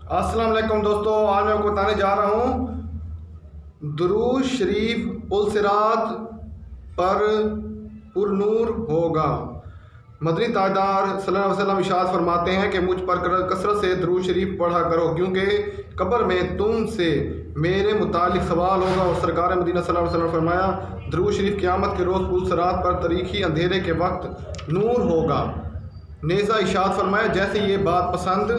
السلام علیکم دوستو، آج میں آپ کو بتانے جا رہا ہوں درود شریف پل صراط پر نور ہوگا۔ مدنی تاجدار صلی اللہ علیہ وسلم ارشاد فرماتے ہیں کہ مجھ پر کثرت سے درود شریف پڑھا کرو، کیونکہ قبر میں تم سے میرے متعلق سوال ہوگا۔ اور سرکار مدینہ صلی اللہ علیہ وسلم نے فرمایا، درود شریف قیامت کے روز پل صراط پر تاریکی اندھیرے کے وقت نور ہوگا۔ نیزہ ارشاد فرمایا، جیسے یہ بات پسند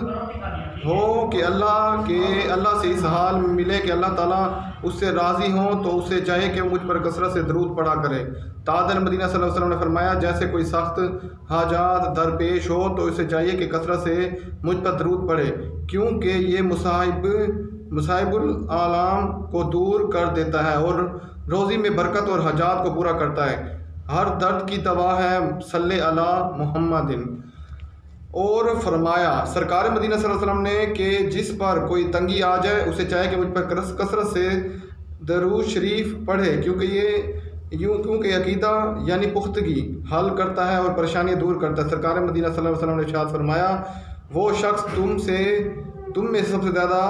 ہو کہ اللہ سے اس حال میں ملے کہ اللہ تعالیٰ اس سے راضی ہوں، تو اسے چاہیے کہ وہ مجھ پر کثرت سے درود پڑھا کرے۔ تاجدار مدینہ صلی اللہ علیہ وسلم نے فرمایا، جیسے کوئی سخت حاجات درپیش ہو تو اسے چاہیے کہ کثرت سے مجھ پر درود پڑھے، کیونکہ یہ مصائب العالم کو دور کر دیتا ہے اور روزی میں برکت اور حاجات کو پورا کرتا ہے۔ ہر درد کی دوا ہے صلی علی محمد۔ اور فرمایا سرکار مدینہ صلی اللہ علیہ وسلم نے کہ جس پر کوئی تنگی آ جائے اسے چاہے کہ مجھ پر کثرت سے درود شریف پڑھے، کیونکہ عقیدہ یعنی پختگی حل کرتا ہے اور پریشانی دور کرتا ہے۔ سرکار مدینہ صلی اللہ علیہ وسلم نے ارشاد فرمایا، وہ شخص تم میں سب سے زیادہ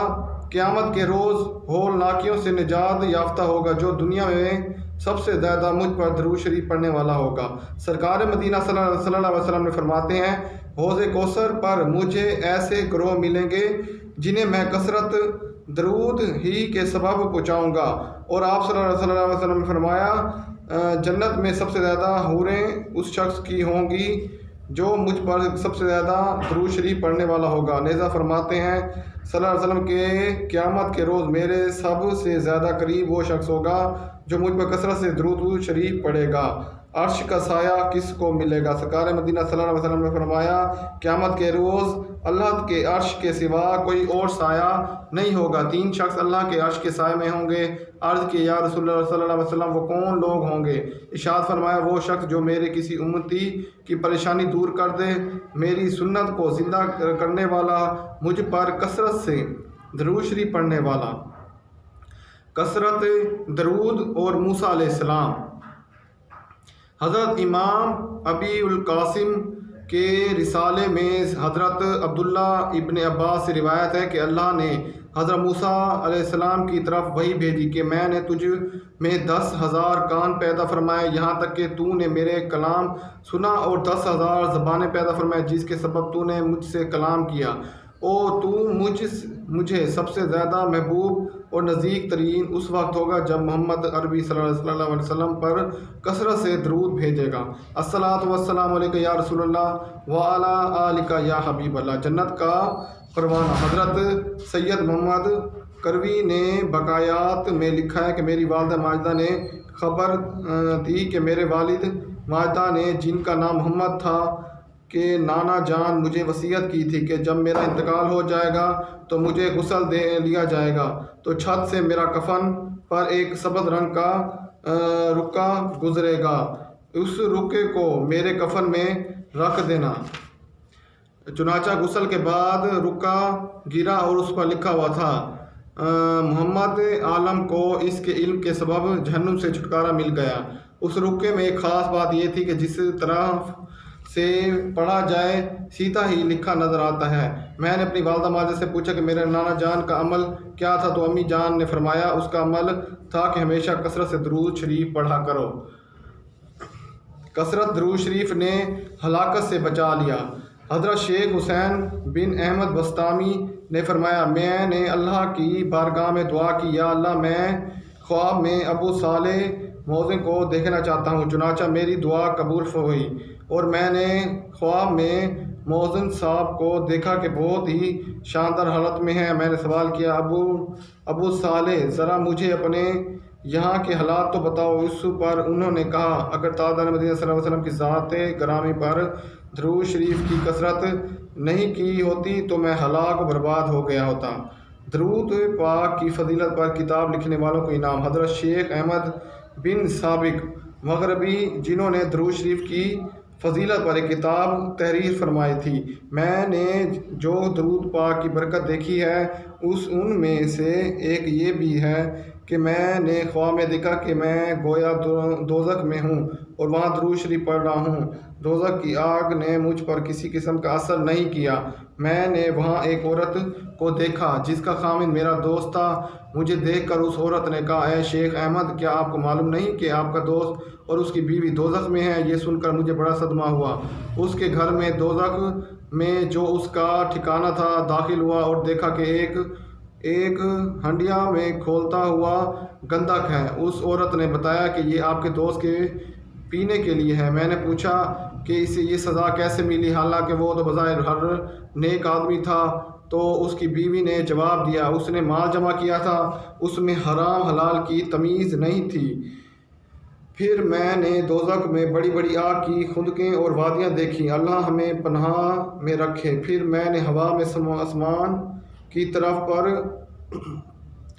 قیامت کے روز ہولناکیوں سے نجات یافتہ ہوگا، جو دنیا میں سب سے زیادہ مجھ پر درود شریف پڑھنے والا ہوگا۔ سرکار مدینہ صلی اللہ علیہ وسلم نے فرماتے ہیں، حوض کوثر پر مجھے ایسے گروہ ملیں گے جنہیں میں کثرت درود ہی کے سبب پہنچاؤں گا۔ اور آپ صلی اللہ علیہ وسلم نے فرمایا، جنت میں سب سے زیادہ حوریں اس شخص کی ہوں گی جو مجھ پر سب سے زیادہ درود شریف پڑھنے والا ہوگا۔ نیزہ فرماتے ہیں صلی اللہ علیہ وسلم کہ قیامت کے روز میرے سب سے زیادہ قریب وہ شخص ہوگا جو مجھ پر کثرت سے درود شریف پڑھے گا۔ عرش کا سایہ کس کو ملے گا؟ سرکار مدینہ صلی اللہ علیہ وسلم نے فرمایا، قیامت کے روز اللہ کے عرش کے سوا کوئی اور سایہ نہیں ہوگا۔ 3 شخص اللہ کے عرش کے سائے میں ہوں گے۔ عرض کی، یا رسول اللہ صلی اللہ علیہ وسلم، وہ کون لوگ ہوں گے؟ ارشاد فرمایا، وہ شخص جو میرے کسی امتی کی پریشانی دور کر دے، میری سنت کو زندہ کرنے والا، مجھ پر کثرت سے درود شریف پڑھنے والا۔ کثرت درود اور موسیٰ علیہ السلام۔ حضرت امام ابی القاسم کے رسالے میں حضرت عبداللہ ابن عباس سے روایت ہے کہ اللہ نے حضرت موسیٰ علیہ السلام کی طرف وحی بھیجی کہ میں نے تجھ میں 10,000 کان پیدا فرمائے، یہاں تک کہ تو نے میرے کلام سنا، اور 10,000 زبانیں پیدا فرمائے جس کے سبب تو نے مجھ سے کلام کیا، اور تو مجھے سب سے زیادہ محبوب اور نزدیک ترین اس وقت ہوگا جب محمد عربی صلی اللہ علیہ وسلم پر کثرت سے درود بھیجے گا۔ الصلاۃ والسلام علیک یا رسول اللہ وعلی آلک یا حبیب اللہ۔ جنت کا پروانہ۔ حضرت سید محمد کروی نے بقایات میں لکھا ہے کہ میری والدہ ماجدہ نے خبر دی کہ میرے والد ماجدہ نے، جن کا نام محمد تھا، کہ نانا جان مجھے وصیت کی تھی کہ جب میرا انتقال ہو جائے گا تو مجھے غسل دے لیا جائے گا، تو چھت سے میرا کفن پر ایک سبز رنگ کا رکا گزرے گا، اس رکے کو میرے کفن میں رکھ دینا۔ چنانچہ غسل کے بعد رکا گرا اور اس پر لکھا ہوا تھا، محمد عالم کو اس کے علم کے سبب جہنم سے چھٹکارا مل گیا۔ اس رکے میں ایک خاص بات یہ تھی کہ جس طرح سے پڑھا جائے سیدھا ہی لکھا نظر آتا ہے۔ میں نے اپنی والدہ ماجدہ سے پوچھا کہ میرے نانا جان کا عمل کیا تھا، تو امی جان نے فرمایا اس کا عمل تھا کہ ہمیشہ کثرت سے درود شریف پڑھا کرو۔ کثرت درود شریف نے ہلاکت سے بچا لیا۔ حضرت شیخ حسین بن احمد بستامی نے فرمایا، میں نے اللہ کی بارگاہ میں دعا کی، یا اللہ، میں خواب میں ابو صالح موزن کو دیکھنا چاہتا ہوں۔ چنانچہ میری دعا قبول ہوئی اور میں نے خواب میں موزن صاحب کو دیکھا کہ بہت ہی شاندار حالت میں ہے۔ میں نے سوال کیا، ابو صالح، ذرا مجھے اپنے یہاں کے حالات تو بتاؤ۔ اس پر انہوں نے کہا، اگر تاجدار مدینہ صلی اللہ علیہ وسلم کی ذات گرامی پر درود شریف کی کثرت نہیں کی ہوتی تو میں ہلاک و برباد ہو گیا ہوتا۔ درود پاک کی فضیلت پر کتاب لکھنے والوں کو انعام۔ حضرت شیخ احمد بن سابق مغربی، جنہوں نے درود شریف کی فضیلت پر ایک کتاب تحریر فرمائی تھی، میں نے جو درود پاک کی برکت دیکھی ہے ان میں سے ایک یہ بھی ہے کہ میں نے خواب میں دیکھا کہ میں گویا دوزخ میں ہوں اور وہاں درود شریف پڑھ رہا ہوں۔ دوزخ کی آگ نے مجھ پر کسی قسم کا اثر نہیں کیا۔ میں نے وہاں ایک عورت کو دیکھا جس کا خامند میرا دوست تھا۔ مجھے دیکھ کر اس عورت نے کہا، اے شیخ احمد، کیا آپ کو معلوم نہیں کہ آپ کا دوست اور اس کی بیوی دوزخ میں ہے؟ یہ سن کر مجھے بڑا صدمہ ہوا۔ اس کے گھر میں دوزخ میں جو اس کا ٹھکانہ تھا داخل ہوا اور دیکھا کہ ایک ہنڈیا میں کھولتا ہوا گندھک ہے۔ اس عورت نے بتایا کہ یہ آپ کے دوست کے پینے کے لیے ہے۔ میں نے پوچھا کہ اسے یہ سزا کیسے ملی، حالانکہ وہ تو بظاہر ہر نیک آدمی تھا؟ تو اس کی بیوی نے جواب دیا، اس نے مال جمع کیا تھا، اس میں حرام حلال کی تمیز نہیں تھی۔ پھر میں نے دوزخ میں بڑی بڑی آگ کی خندقیں اور وادیاں دیکھیں۔ اللہ ہمیں پناہ میں رکھے۔ پھر میں نے ہوا میں آسمان کی طرف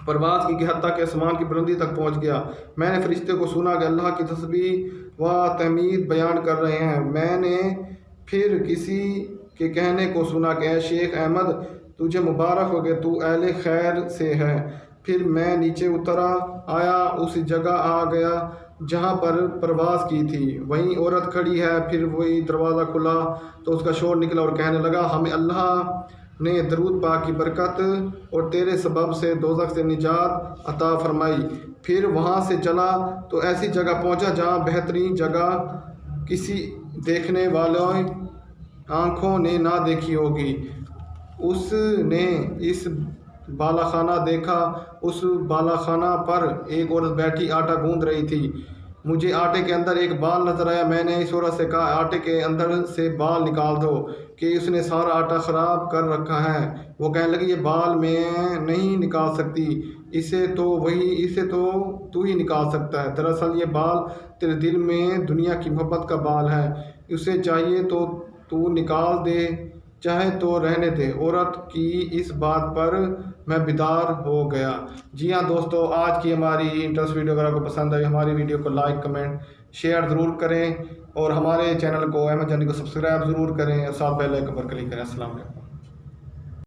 پرواز کی کہ حتیٰ کہ آسمان کی بلندی تک پہنچ گیا۔ میں نے فرشتے کو سنا کہ اللہ کی تسبیح و تحمید بیان کر رہے ہیں۔ میں نے پھر کسی کے کہنے کو سنا کہ اے شیخ احمد، تجھے مبارک ہو کہ تو اہل خیر سے ہے۔ پھر میں نیچے اتر آیا، اس جگہ آ گیا جہاں پر پرواز کی تھی۔ وہیں عورت کھڑی ہے۔ پھر وہی دروازہ کھلا تو اس کا شور نکلا اور کہنے لگا، ہمیں اللہ نے درود پاک کی برکت اور تیرے سبب سے دوزخ سے نجات عطا فرمائی۔ پھر وہاں سے چلا تو ایسی جگہ پہنچا جہاں بہترین جگہ کسی دیکھنے والوں آنکھوں نے نہ دیکھی ہوگی۔ اس نے اس بالا خانہ دیکھا۔ اس بالا خانہ پر ایک عورت بیٹھی آٹا گوندھ رہی تھی۔ مجھے آٹے کے اندر ایک بال نظر آیا۔ میں نے اس عورت سے کہا، آٹے کے اندر سے بال نکال دو کہ اس نے سارا آٹا خراب کر رکھا ہے۔ وہ کہنے لگی، یہ بال میں نہیں نکال سکتی، اسے تو ہی نکال سکتا ہے۔ دراصل یہ بال تیرے دل میں دنیا کی محبت کا بال ہے، اسے چاہیے تو نکال دے، چاہے تو رہنے دے۔ عورت کی اس بات پر میں بیدار ہو گیا۔ جی ہاں دوستو، آج کی ہماری انٹرسٹ ویڈیو اگر آپ کو پسند آئی، ہماری ویڈیو کو لائک، کمنٹ، شیئر ضرور کریں اور ہمارے چینل کو احمد جانی کو سبسکرائب ضرور کریں اور ساتھ بیل آئکن پر کلک کریں۔ السلام علیکم۔